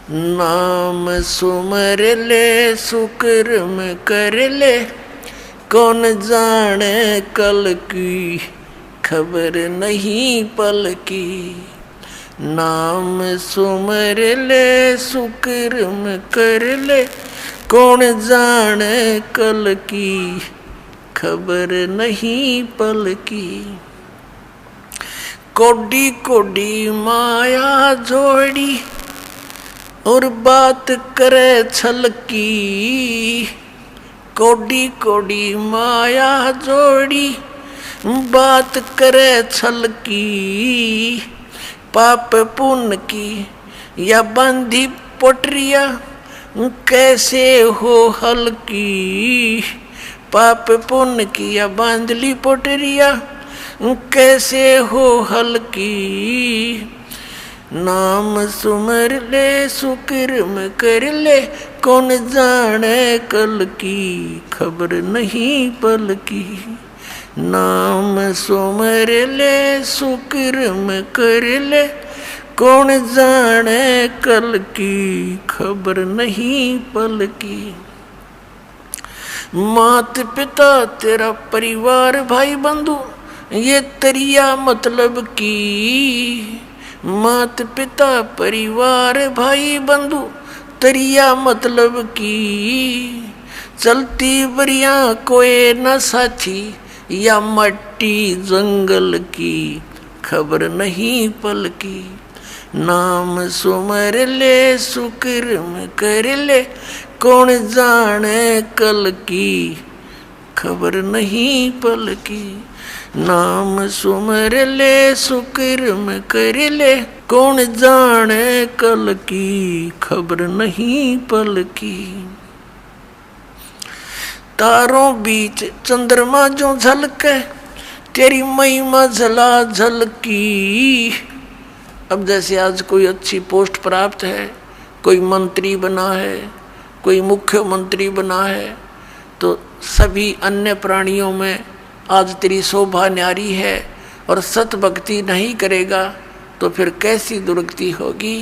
नाम सुमर ले सुकर्म कर ले, कौन जाने कल की खबर नहीं पल की। नाम सुमर ले सुकर्म कर ले, कौन जाने कल की खबर नहीं पल की। कोडी कोडी माया जोड़ी और बात करे छल की। कोडी कोडी माया जोड़ी बात करे छल की। पाप पुण्य की या बंधी पोटरिया कैसे हो हल्की। पाप पुण्य की या बांधली पोटरिया कैसे हो हल्की। नाम सुमर ले सुकर्म कर ले, कौन जाने कल की खबर नहीं पल की। नाम सुमर ले सुकर्म कर ले, कौन जाने कल की खबर नहीं पल की। मात पिता तेरा परिवार भाई बंधु ये तरिया मतलब की। मात पिता परिवार भाई बंधु तरिया मतलब की। चलती बरिया कोई न साथी या मट्टी जंगल की खबर नहीं पल की। नाम सुमर ले सुकर्म कर ले, कौन जाने कल की खबर नहीं पल की। नाम सुमर ले सुकर्म कर ले, कौन जाने कल की खबर नहीं पल की। तारों बीच चंद्रमा जो झलके, तेरी महिमा झला झलकी। अब जैसे आज कोई अच्छी पोस्ट प्राप्त है, कोई मंत्री बना है, कोई मुख्यमंत्री बना है, तो सभी अन्य प्राणियों में आज तेरी शोभा न्यारी है और सत भक्ति नहीं करेगा तो फिर कैसी दुर्गति होगी।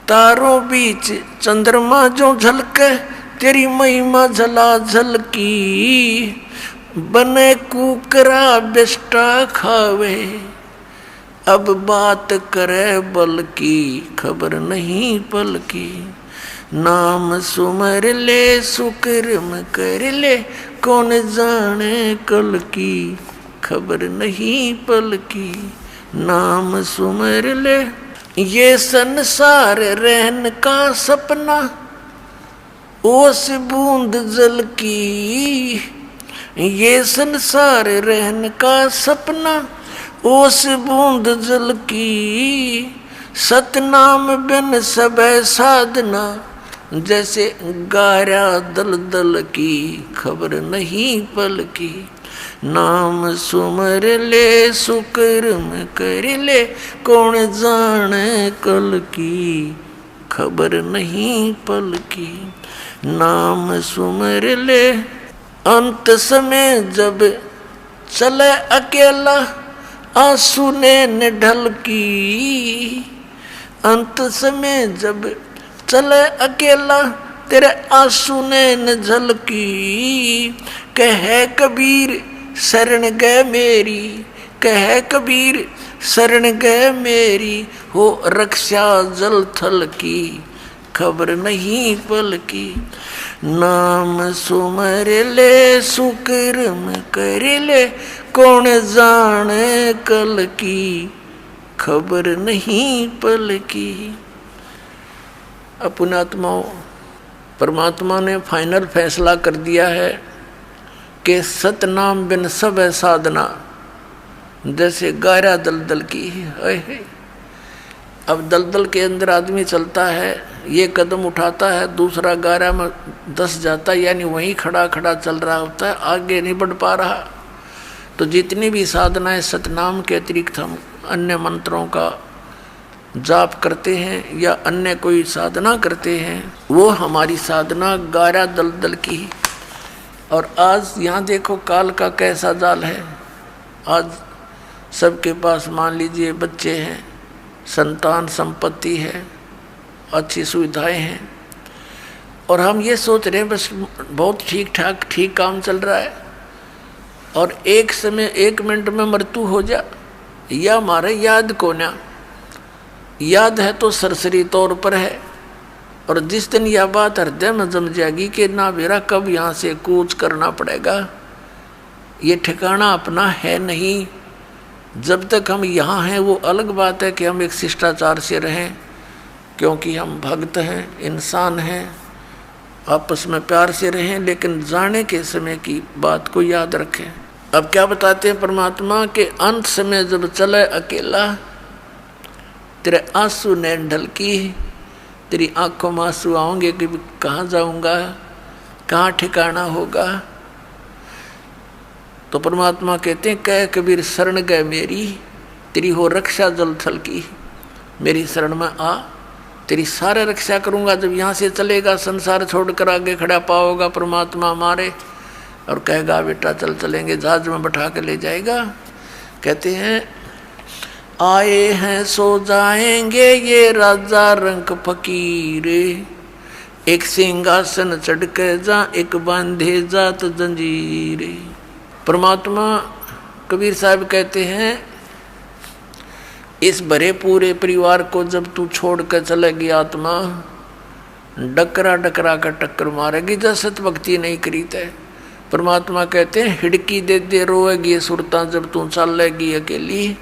तारों बीच चंद्रमा जो झलके, तेरी महिमा झला झलकी। बने कुकरा बेस्टा खावे, अब बात करे बल की खबर नहीं पल की। नाम सुमर ले सुकर्म कर ले, कौन जाने कल की खबर नहीं पल की। नाम सुमर ले। ये संसार रहन का सपना ओस बूंद जल की। ये संसार रहन का सपना ओस बूंद जल की। सतनाम बिन सब साधना, जैसे गारा दल दल की खबर नहीं पल की। नाम सुमर ले सुकर्म कर ले, कौन जाने कल की खबर नहीं पल की। नाम सुमर ले। अंत समय जब चले अकेला, आंसू ने ढल की। अंत समय जब चले अकेला, तेरे आंसू ने झलकी। कहे कबीर शरण गए मेरी, कहे कबीर शरण गए मेरी। हो रक्षा जल थल की खबर नहीं पल की। नाम सुमर ले सुकर्म कर ले, कौन जाने कल की खबर नहीं पल की। पुण्यात्माओं, परमात्मा ने फाइनल फैसला कर दिया है कि सतनाम बिन सब साधना, जैसे गारा दलदल की है। अब दलदल के अंदर आदमी चलता है, ये कदम उठाता है, दूसरा गारा में धंस जाता है, यानी वहीं खड़ा खड़ा चल रहा होता है, आगे नहीं बढ़ पा रहा। तो जितनी भी साधनाएं सतनाम के अतिरिक्त हम अन्य मंत्रों का जाप करते हैं या अन्य कोई साधना करते हैं, वो हमारी साधना गारा दलदल की। और आज यहाँ देखो काल का कैसा जाल है। आज सबके पास मान लीजिए बच्चे हैं, संतान संपत्ति है, अच्छी सुविधाएं हैं, और हम ये सोच रहे हैं बस बहुत ठीक ठाक ठीक काम चल रहा है, और एक समय 1 मिनट में मृत्यु हो जा, या हमारे याद को ना याद है तो सरसरी तौर पर है, और जिस दिन यह बात हृदय में जम जाएगी कि ना मेरा कब यहाँ से कूच करना पड़ेगा, ये ठिकाना अपना है नहीं। जब तक हम यहाँ हैं वो अलग बात है कि हम एक शिष्टाचार से रहें, क्योंकि हम भक्त हैं, इंसान हैं, आपस में प्यार से रहें, लेकिन जाने के समय की बात को याद रखें। अब क्या बताते हैं परमात्मा के अंत समय जब चले अकेला, तेरे आंसू ने ढलकी, तेरी आंखों में आंसू आओगे कि कहाँ जाऊँगा, कहाँ ठिकाना होगा। तो परमात्मा कहते हैं कह कबीर शरण गए मेरी, तेरी हो रक्षा जल थल की, मेरी शरण में आ, तेरी सारे रक्षा करूँगा। जब यहाँ से चलेगा संसार छोड़कर आगे खड़ा पाओगा परमात्मा हमारे, और कहेगा बेटा चल चलेंगे, जहाज में बैठा के ले जाएगा। कहते हैं आए हैं सो जाएंगे ये राजा रंग फकीर, एक सिंहासन चढ़ के जा एक बांधे जात जंजीर। परमात्मा कबीर साहब कहते हैं इस भरे पूरे परिवार को जब तू छोड़ कर चलेगी आत्मा, डकरा डकरा कर टक्कर मारेगी जब सत भक्ति नहीं करी तय। परमात्मा कहते हैं हिड़की दे दे रोएगी सुरता जब तू चलेगी अकेली,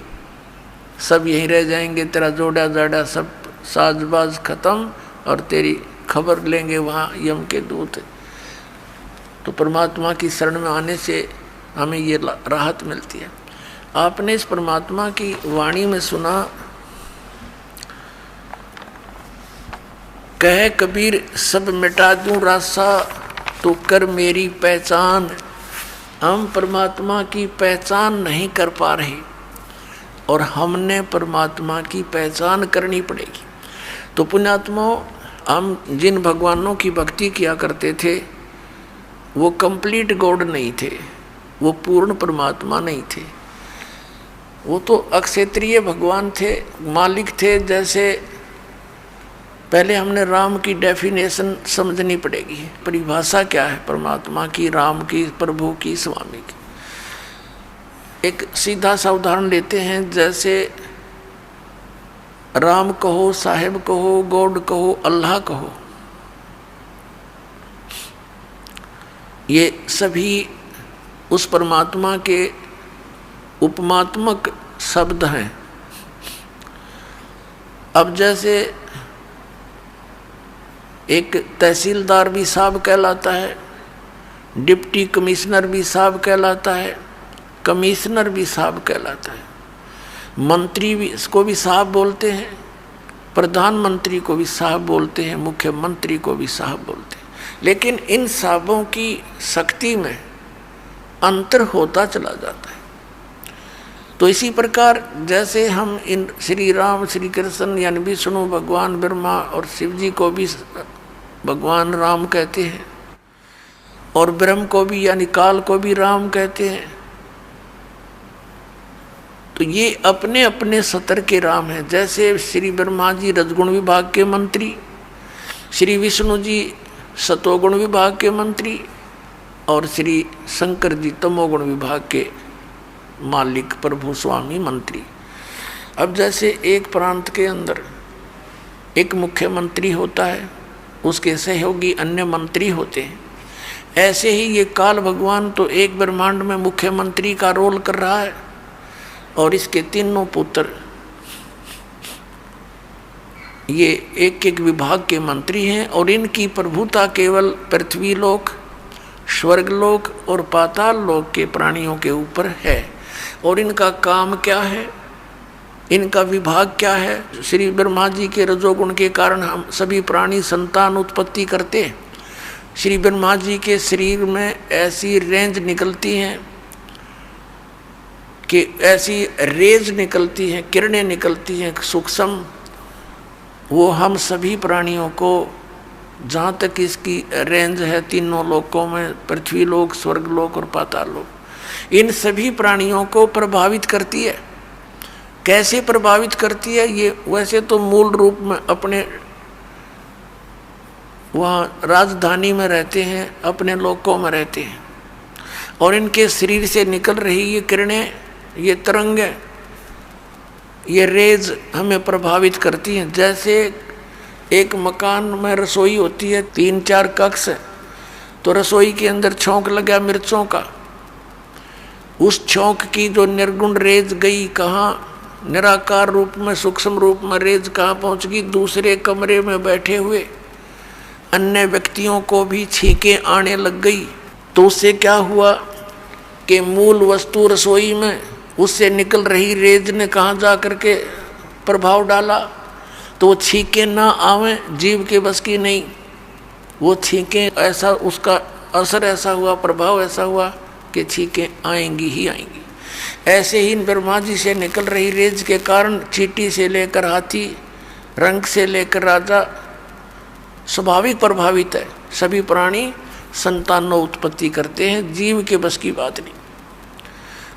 सब यहीं रह जाएंगे, तेरा जोड़ा जाड़ा सब साजबाज खत्म, और तेरी खबर लेंगे वहाँ यम के दूत। तो परमात्मा की शरण में आने से हमें ये राहत मिलती है। आपने इस परमात्मा की वाणी में सुना, कहे कबीर सब मिटा दूं रासा तो कर मेरी पहचान। हम परमात्मा की पहचान नहीं कर पा रहे, और हमने परमात्मा की पहचान करनी पड़ेगी। तो पुण्यात्माओं, हम जिन भगवानों की भक्ति किया करते थे वो कंप्लीट गॉड नहीं थे, वो पूर्ण परमात्मा नहीं थे, वो तो अक्षेत्रीय भगवान थे, मालिक थे। जैसे पहले हमने राम की डेफिनेशन समझनी पड़ेगी, परिभाषा क्या है परमात्मा की, राम की, प्रभु की, स्वामी की। एक सीधा सा उदाहरण लेते हैं, जैसे राम कहो, साहेब कहो, गॉड कहो, अल्लाह कहो, ये सभी उस परमात्मा के उपमात्मक शब्द हैं। अब जैसे एक तहसीलदार भी साहब कहलाता है, डिप्टी कमिश्नर भी साहब कहलाता है, कमिश्नर भी साहब कहलाता है, मंत्री भी इसको भी साहब बोलते हैं, प्रधानमंत्री को भी साहब बोलते हैं, मुख्यमंत्री को भी साहब बोलते हैं। लेकिन इन साहबों की शक्ति में अंतर होता चला जाता है। तो इसी प्रकार जैसे हम इन श्री राम, श्री कृष्ण यानी विष्णु भगवान, ब्रह्मा और शिव जी को भी भगवान राम कहते हैं, और ब्रह्म को भी यानी काल को भी राम कहते हैं। तो ये अपने अपने सतर के राम हैं। जैसे श्री ब्रह्मा जी रजगुण विभाग के मंत्री, श्री विष्णु जी सतोगुण विभाग के मंत्री, और श्री शंकर जी तमोगुण विभाग के मालिक प्रभु स्वामी मंत्री। अब जैसे एक प्रांत के अंदर एक मुख्यमंत्री होता है, उसके सहयोगी अन्य मंत्री होते हैं, ऐसे ही ये काल भगवान तो एक ब्रह्मांड में मुख्यमंत्री का रोल कर रहा है, और इसके तीनों पुत्र ये एक एक विभाग के मंत्री हैं, और इनकी प्रभुता केवल पृथ्वी लोक, स्वर्गलोक और पाताल लोक के प्राणियों के ऊपर है। और इनका काम क्या है, इनका विभाग क्या है। श्री ब्रह्मा जी के रजोगुण के कारण हम सभी प्राणी संतान उत्पत्ति करते हैं। श्री ब्रह्मा जी के शरीर में ऐसी रेंज निकलती हैं कि ऐसी रेज निकलती हैं, किरणें निकलती हैं सूक्ष्म, वो हम सभी प्राणियों को, जहाँ तक इसकी रेंज है तीनों लोकों में, पृथ्वी लोक, स्वर्गलोक और पाताल लोक, इन सभी प्राणियों को प्रभावित करती है। कैसे प्रभावित करती है ये, वैसे तो मूल रूप में अपने वहाँ राजधानी में रहते हैं, अपने लोकों में रहते हैं, और इनके शरीर से निकल रही ये किरणें, ये तरंगें, ये रेज हमें प्रभावित करती हैं। जैसे एक मकान में रसोई होती है, 3-4 कक्ष, तो रसोई के अंदर छौंक लगा मिर्चों का, उस छौंक की जो निर्गुण रेज गई कहाँ, निराकार रूप में, सूक्ष्म रूप में रेज कहाँ पहुँच गई, दूसरे कमरे में बैठे हुए अन्य व्यक्तियों को भी छींकें आने लग गई। तो उससे क्या हुआ कि मूल वस्तु रसोई में उससे निकल रही रेज ने कहाँ जा करके प्रभाव डाला, तो वो छींकें ना आवें, जीव के बस की नहीं, वो छींकें, ऐसा उसका असर ऐसा हुआ, प्रभाव ऐसा हुआ कि छींकें आएंगी ही आएंगी। ऐसे ही ब्रह्मा जी से निकल रही रेज के कारण चींटी से लेकर हाथी, रंग से लेकर राजा स्वाभाविक प्रभावित है। सभी प्राणी संतानों उत्पत्ति करते हैं, जीव के बस की बात नहीं।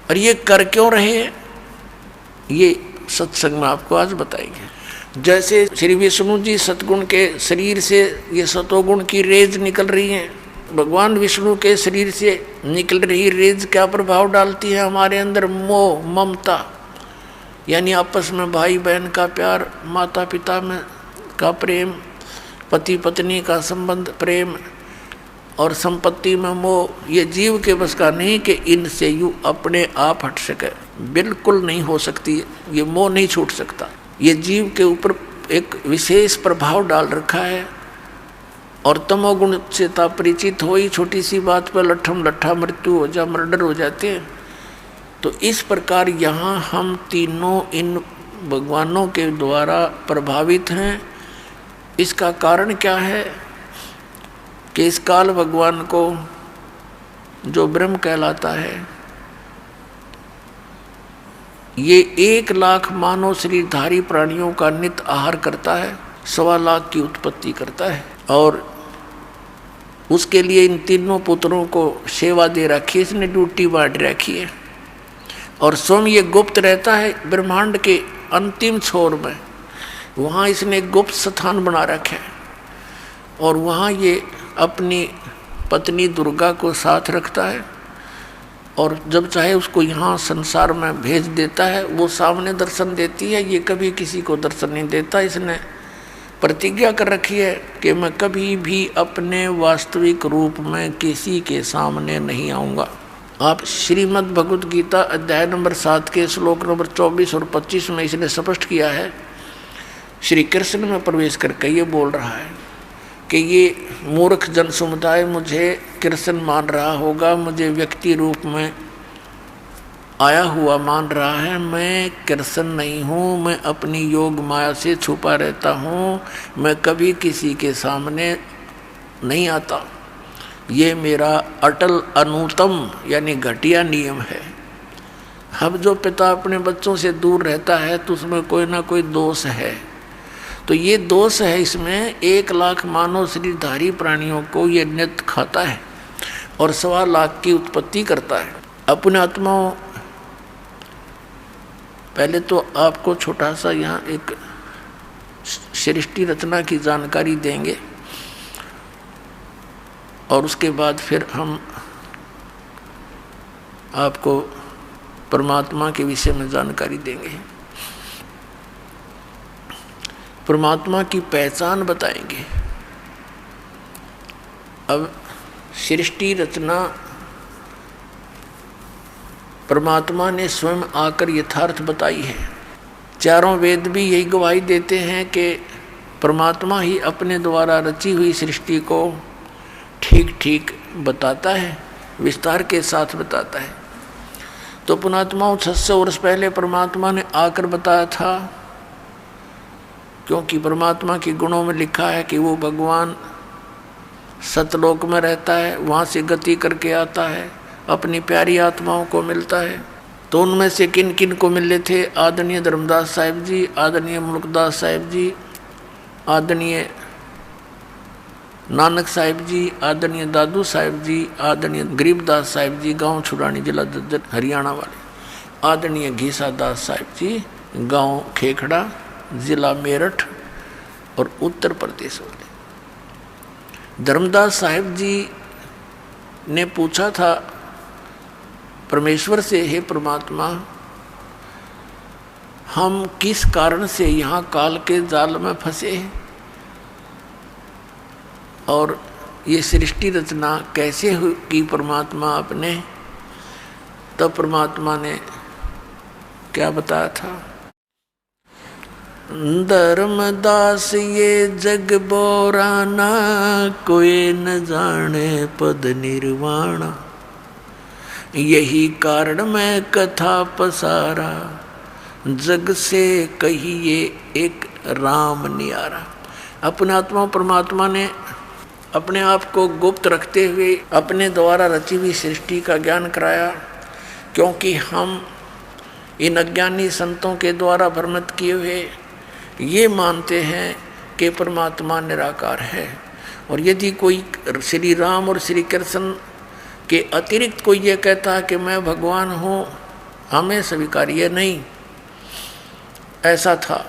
और ये कर क्यों रहे हैं, ये सत्संग में आपको आज बताएंगे। जैसे श्री विष्णु जी सतगुण के शरीर से ये सतोगुण की रेज निकल रही हैं, भगवान विष्णु के शरीर से निकल रही रेज क्या प्रभाव डालती है हमारे अंदर, मोह, ममता, यानी आपस में भाई बहन का प्यार, माता पिता में का प्रेम, पति पत्नी का संबंध प्रेम, और संपत्ति में मोह। ये जीव के बस का नहीं कि इनसे यूँ अपने आप हट सके, बिल्कुल नहीं हो सकती, ये मोह नहीं छूट सकता। ये जीव के ऊपर एक विशेष प्रभाव डाल रखा है, और तमोगुण से परिचित हो ही छोटी सी बात पर लट्ठम लट्ठा मृत्यु हो जा, मर्डर हो जाते हैं। तो इस प्रकार यहाँ हम तीनों इन भगवानों के द्वारा प्रभावित हैं। इसका कारण क्या है कि इस काल भगवान को जो ब्रह्म कहलाता है, ये 1 लाख मानव शरीरधारी प्राणियों का नित्य आहार करता है, 1.25 लाख की उत्पत्ति करता है, और उसके लिए इन तीनों पुत्रों को सेवा दे रखी है, इसने ड्यूटी बांट रखी है। और स्वयं ये गुप्त रहता है ब्रह्मांड के अंतिम छोर में, वहाँ इसने गुप्त स्थान बना रखा है, और वहाँ ये अपनी पत्नी दुर्गा को साथ रखता है, और जब चाहे उसको यहाँ संसार में भेज देता है, वो सामने दर्शन देती है, ये कभी किसी को दर्शन नहीं देता। इसने प्रतिज्ञा कर रखी है कि मैं कभी भी अपने वास्तविक रूप में किसी के सामने नहीं आऊँगा। आप श्रीमद् भगवद गीता अध्याय नंबर 7 के श्लोक नंबर 24 और 25 में इसने स्पष्ट किया है। श्री कृष्ण में प्रवेश करके ये बोल रहा है कि ये मूर्ख जन समुदाय मुझे कृष्ण मान रहा होगा, मुझे व्यक्ति रूप में आया हुआ मान रहा है। मैं कृष्ण नहीं हूँ, मैं अपनी योग माया से छुपा रहता हूँ, मैं कभी किसी के सामने नहीं आता। ये मेरा अटल अनुतम यानी घटिया नियम है। अब जो पिता अपने बच्चों से दूर रहता है तो उसमें कोई ना कोई दोष है। तो ये दोष है इसमें। 1 लाख मानव शरीरधारी प्राणियों को ये नित्य खाता है और 1.25 लाख की उत्पत्ति करता है। अपने आत्माओं, पहले तो आपको छोटा सा यहाँ एक सृष्टि रचना की जानकारी देंगे और उसके बाद फिर हम आपको परमात्मा के विषय में जानकारी देंगे, परमात्मा की पहचान बताएंगे। अब सृष्टि रचना परमात्मा ने स्वयं आकर यथार्थ बताई है। चारों वेद भी यही गवाही देते हैं कि परमात्मा ही अपने द्वारा रची हुई सृष्टि को ठीक ठीक बताता है, विस्तार के साथ बताता है। तो पुणात्माओं 600 वर्ष पहले परमात्मा ने आकर बताया था, क्योंकि परमात्मा के गुणों में लिखा है कि वो भगवान सतलोक में रहता है, वहाँ से गति करके आता है, अपनी प्यारी आत्माओं को मिलता है। तो उनमें से किन किन को मिले थे? आदरणीय धर्मदास साहिब जी, आदरणीय मुल्कदास साहिब जी, आदरणीय नानक साहिब जी, आदरणीय दादू साहिब जी, आदरणीय गरीबदास साहिब जी, गांव छुड़ानी जिला दद्दर हरियाणा वाले, आदरणीय घीसा दास साहिब जी, गांव खेखड़ा जिला मेरठ और उत्तर प्रदेश वाले। धर्मदास साहिब जी ने पूछा था परमेश्वर से, हे परमात्मा, हम किस कारण से यहाँ काल के जाल में फंसे हैं और ये सृष्टि रचना कैसे हुई की परमात्मा आपने? तब परमात्मा ने क्या बताया था? धर्मदास ये जग बोराना, कोई न जाने पद निर्वाणा, यही कारण मैं कथा पसारा, जग से कहिए एक राम नियारा। अपने आत्मा परमात्मा ने अपने आप को गुप्त रखते हुए अपने द्वारा रची हुई सृष्टि का ज्ञान कराया, क्योंकि हम इन अज्ञानी संतों के द्वारा भ्रमित किए हुए ये मानते हैं कि परमात्मा निराकार है, और यदि कोई श्री राम और श्री कृष्ण के अतिरिक्त कोई ये कहता है कि मैं भगवान हूँ, हमें स्वीकार्य नहीं। ऐसा था।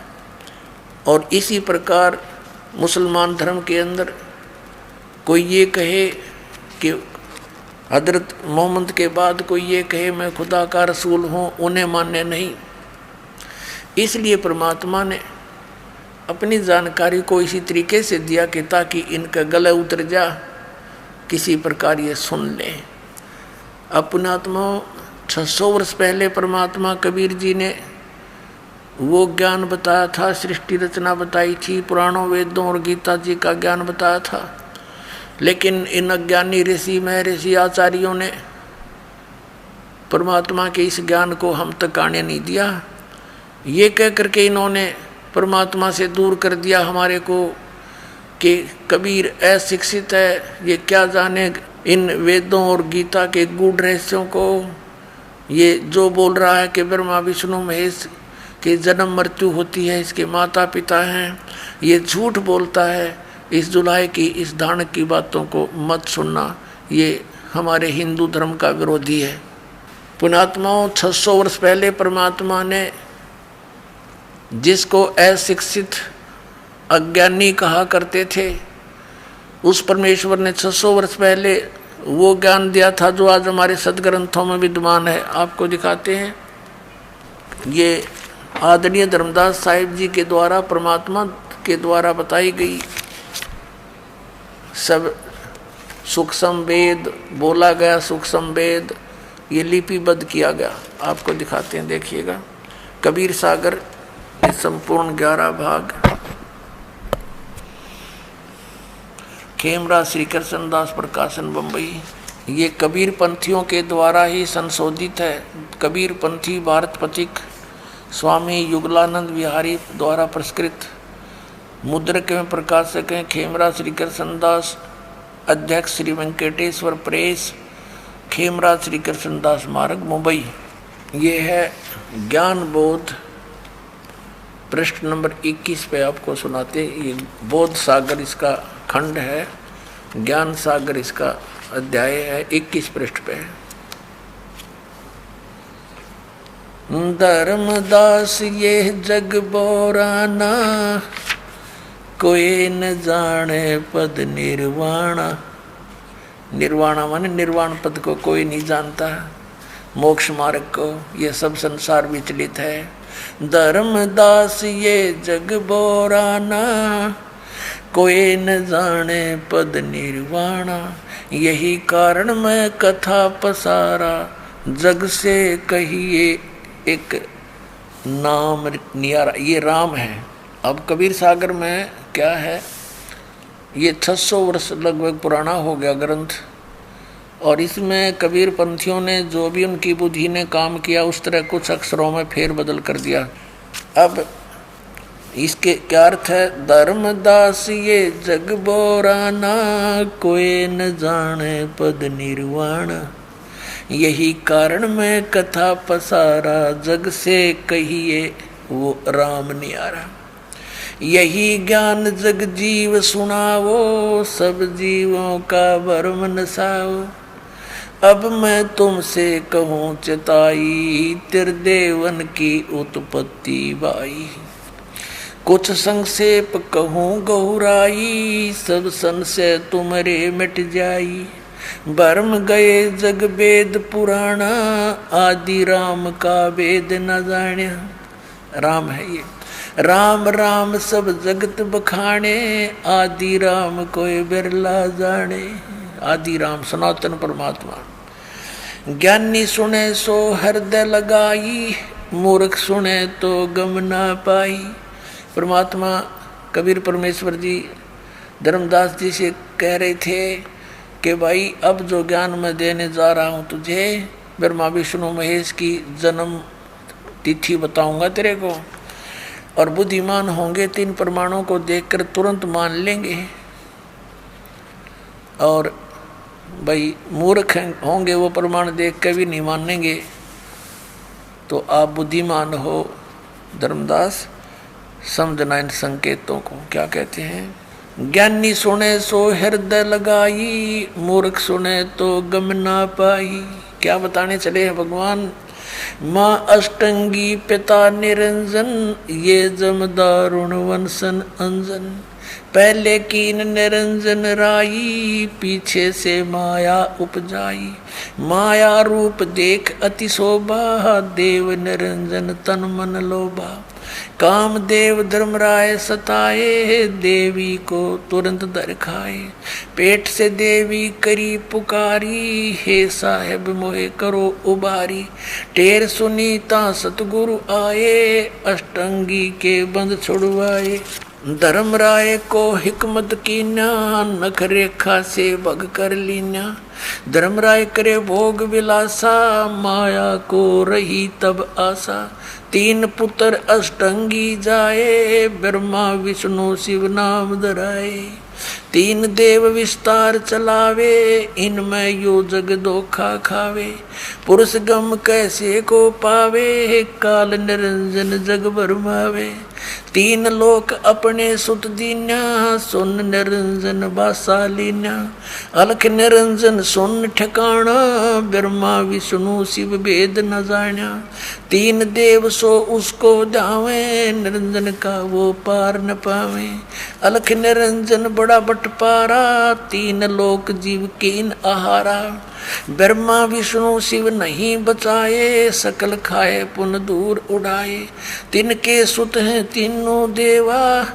और इसी प्रकार मुसलमान धर्म के अंदर कोई ये कहे कि हजरत मोहम्मद के बाद कोई ये कहे मैं खुदा का रसूल हूँ, उन्हें मान्य नहीं। इसलिए परमात्मा ने अपनी जानकारी को इसी तरीके से दिया कि ताकि इनका गला उतर जा, किसी प्रकार ये सुन लें। अपने आत्मा 600 वर्ष पहले परमात्मा कबीर जी ने वो ज्ञान बताया था, सृष्टि रचना बताई थी, पुराणों वेदों और गीता जी का ज्ञान बताया था। लेकिन इन अज्ञानी ऋषि महर्षि आचार्यों ने परमात्मा के इस ज्ञान को हम तक आने नहीं दिया। ये कह करके इन्होंने परमात्मा से दूर कर दिया हमारे को कि कबीर अशिक्षित है, ये क्या जाने इन वेदों और गीता के गूढ़ रहस्यों को। ये जो बोल रहा है कि ब्रह्मा विष्णु महेश के जन्म मृत्यु होती है, इसके माता पिता हैं, ये झूठ बोलता है। इस जुलाई की इस धारण की बातों को मत सुनना, ये हमारे हिंदू धर्म का विरोधी है। पुण्यात्माओं, 600 वर्ष पहले परमात्मा ने जिसको अशिक्षित अज्ञानी कहा करते थे, उस परमेश्वर ने 600 वर्ष पहले वो ज्ञान दिया था जो आज हमारे सदग्रंथों में विद्यमान है। आपको दिखाते हैं। ये आदरणीय धर्मदास साहिब जी के द्वारा परमात्मा के द्वारा बताई गई सब सूक्ष्म वेद बोला गया, सूक्ष्म वेद ये लिपिबद्ध किया गया। आपको दिखाते हैं, देखिएगा। कबीर सागर ये संपूर्ण 11 भाग, खेमराज श्री कृष्ण दास प्रकाशन बम्बई। ये कबीर पंथियों के द्वारा ही संशोधित है। कबीर पंथी भारत पथिक स्वामी युगलानंद विहारी द्वारा पुरस्कृत। मुद्रक में प्रकाशक हैं खेमराज श्री कृष्ण दास, अध्यक्ष श्री वेंकटेश्वर प्रेस, खेमराज श्री कृष्ण दास मार्ग मुंबई। ये है ज्ञान बोध, पृष्ठ नंबर 21 पे आपको सुनाते। ये बोध सागर इसका खंड है, ज्ञान सागर इसका अध्याय है, 21 पृष्ठ पे। धर्मदास ये जग बोराना, कोई न जाने पद निर्वाणा। निर्वाणा माने निर्वाण पद को कोई नहीं जानता, मोक्ष मार्ग को। ये सब संसार विचलित है। धर्मदास ये जग बोराना, कोई न जाने पद निर्वाणा। यही कारण मैं कथा पसारा, जग से कहिए एक नाम नियारा। ये राम है। अब कबीर सागर में क्या है, ये 600 वर्ष लगभग पुराना हो गया ग्रंथ, और इसमें कबीर पंथियों ने जो भी उनकी बुद्धि ने काम किया उस तरह कुछ अक्षरों में फेर बदल कर दिया। अब इसके क्या अर्थ है? धर्मदास ये जग बोराना, कोई न जाने पद निर्वाण। यही कारण मैं कथा पसारा, जग से कहिए वो राम नियारा। यही ज्ञान जग जीव सुनावो, सब जीवों का भरम नसाओ। अब मैं तुमसे कहूँ चिताई, त्रिदेवन की उत्पत्ति बाई। कुछ संक्षेप कहूँ गहुराई, सब संशय तुमरे मिट जाई। भरम गए जग वेद पुराणा, आदि राम का वेद न जाण्या। राम है ये, राम राम सब जगत बखाने, आदि राम कोई बिरला जाने। आदि राम सनातन परमात्मा। ज्ञानी सुने सो हृदय लगाई, मूर्ख सुने तो गम ना पाई। परमात्मा कबीर परमेश्वर जी धर्मदास जी से कह रहे थे कि भाई अब जो ज्ञान मैं देने जा रहा हूँ तुझे, ब्रह्मा विष्णु महेश की जन्म तिथि बताऊंगा तेरे को, और बुद्धिमान होंगे तीन प्रमाणों को देखकर तुरंत मान लेंगे, और भाई मूर्ख होंगे वो प्रमाण देख के भी नहीं मानेंगे। तो आप बुद्धिमान हो धर्मदास, समझना इन संकेतों को। क्या कहते हैं? ज्ञानी सुने सो हृदय लगाई, मूर्ख सुने तो गम ना पाई। क्या बताने चले हैं भगवान? माँ अष्टंगी पिता निरंजन, ये जमदारुण वंशन अंजन। पहले कीन निरंजन राई, पीछे से माया उपजाई। माया रूप देख अति शोभा, देव निरंजन तन मन लोभा। कामदेव धर्मराय सताए, देवी को तुरंत दर खाए। पेट से देवी करी पुकारी, हे साहेब मोहे करो उबारी। टेर सुनीता सतगुरु आए, अष्टंगी के बंद छुड़वाए। धर्मराय को हिकमत कीन्या, नख रेखा से बग कर लीन्या। धर्मराय करे भोग विलासा, माया को रही तब आशा। तीन पुत्र अष्टंगी जाए, ब्रह्मा विष्णु शिव नाम धराए। तीन देव विस्तार चलावे, इनमें यो जग धोखा खावे। पुरुष गम कैसे को पावे, काल निरंजन जग भरमावे। तीन लोक अपने सुत दीन्या, सुन निरंजन बासा लीन्या। अलख निरंजन सुन ठिकाना, ब्रह्मा विष्णु शिव वेद न जान्या। तीन देव सो उसको जावे, निरंजन का वो पार न पावे। अलख निरंजन बड़ा बटपारा, तीन लोक जीव कीन आहारा। ब्रह्मा विष्णु शिव नहीं बचाए, सकल खाए पुन दूर उड़ाए। तिनके सुत हैं तीनों देवा,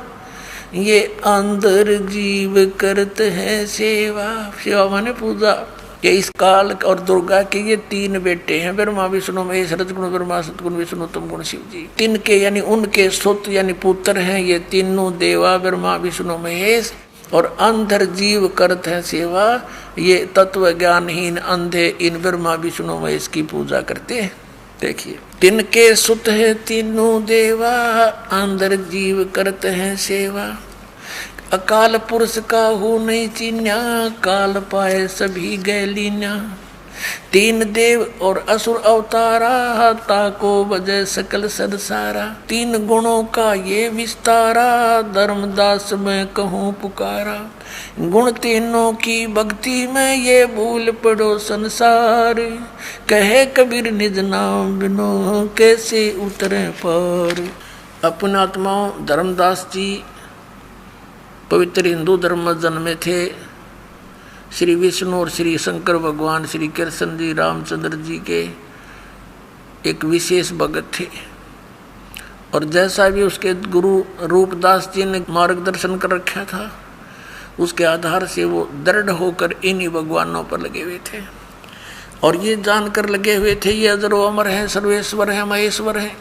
ये अंदर जीव करते हैं सेवा। सेवा माने पूजा। ये इस काल और दुर्गा के ये तीन बेटे हैं, ब्रह्मा विष्णु महेश। रजगुण ब्रह्मा, सतगुण विष्णु, तमगुण शिव जी। तिनके यानी उनके सुत यानी पुत्र हैं ये तीनों देवा, ब्रह्मा विष्णु महेश। और अंधर जीव करत है सेवा, ये तत्व ज्ञानहीन अंधे इन ब्रह्मा विष्णु महेश की पूजा करते हैं। देखिए, तिनके सुत है तीनों देवा, अंधर जीव करते हैं सेवा। अकाल पुरुष का हो नहीं चिन्या, काल पाए सभी गए लीन्या। तीन देव और असुर अवतारा, ताको वजह सकल संसारा। तीन गुणों का ये विस्तारा, धर्मदास मैं कहूँ पुकारा। गुण तीनों की भक्ति में ये भूल पड़ो संसार। कहे कबीर निज नाम बिनो कैसे उतरे पार। अपने आत्माओं धर्मदास जी पवित्र हिंदू धर्म में जन्मे थे। श्री विष्णु और श्री शंकर भगवान श्री कृष्ण जी रामचंद्र जी के एक विशेष भगत थे, और जैसा भी उसके गुरु रूपदास जी ने मार्गदर्शन कर रखा था, उसके आधार से वो दृढ़ होकर इन्हीं भगवानों पर लगे हुए थे। और ये जानकर लगे हुए थे ये अजरो अमर है, सर्वेश्वर है, महेश्वर है।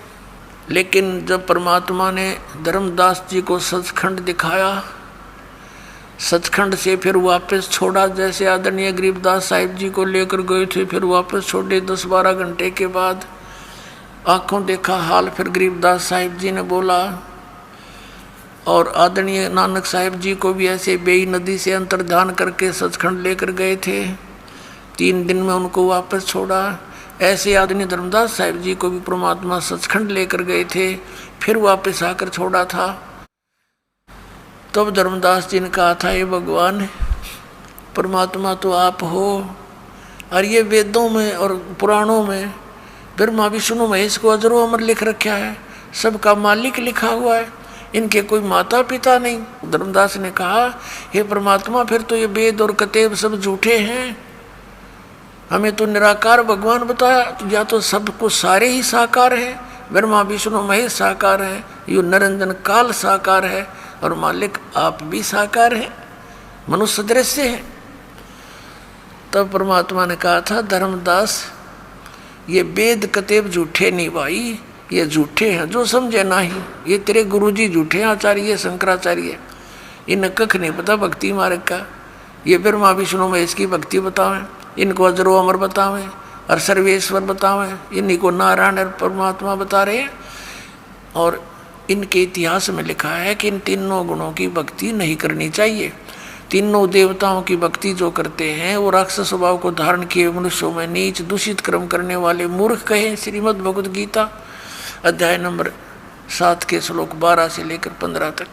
लेकिन जब परमात्मा ने धर्मदास जी को सचखंड दिखाया, सचखंड से फिर वापस छोड़ा, जैसे आदरणीय गरीबदास साहिब जी को लेकर गए थे, फिर वापस छोड़े 10-12 घंटे के बाद आंखों देखा हाल। फिर गरीबदास साहिब जी ने बोला, और आदरणीय नानक साहिब जी को भी ऐसे बेई नदी से अंतर्ध्यान करके सचखंड लेकर गए थे। 3 दिन में उनको वापस छोड़ा। ऐसे आदरणीय धर्मदास साहिब जी को भी परमात्मा सचखंड लेकर गए थे, फिर वापस आकर छोड़ा था। तब धर्मदास जी ने कहा था, ये भगवान परमात्मा तो आप हो, और ये वेदों में और पुराणों में ब्रह्मा विष्णु महेश को अजरो अमर लिख रखा है, सबका मालिक लिखा हुआ है। इनके कोई माता पिता नहीं। धर्मदास ने कहा, हे परमात्मा, फिर तो ये वेद और कतेब सब झूठे हैं। हमें तो निराकार भगवान बताया, तो या तो सब कुछ सारे ही साकार है, ब्रह्मा विष्णु महेश साकार है, यो निरंजन काल साकार है, और मालिक आप भी साकार है, मनुष्य दृश्य है। तब परमात्मा ने कहा था, धर्मदास ये वेद कतेब झूठे नहीं भाई, ये झूठे हैं जो समझे नहीं। ये तेरे गुरुजी झूठे आचार्य शंकराचार्य, इन्हें कख नहीं पता भक्ति मार्ग का। ये ब्रह्मा विष्णु महेश की भक्ति बतावें, इनको अजरो अमर बतावें और सर्वेश्वर बतावें, इन्हीं को नारायण और परमात्मा बता रहे हैं। और इनके इतिहास में लिखा है कि इन तीनों गुणों की भक्ति नहीं करनी चाहिए। तीनों देवताओं की भक्ति जो करते हैं वो राक्षस स्वभाव को धारण किए मनुष्यों में नीच दूषित कर्म करने वाले मूर्ख कहे। श्रीमद् भगवद गीता अध्याय नंबर 7 के श्लोक 12 से लेकर 15 तक।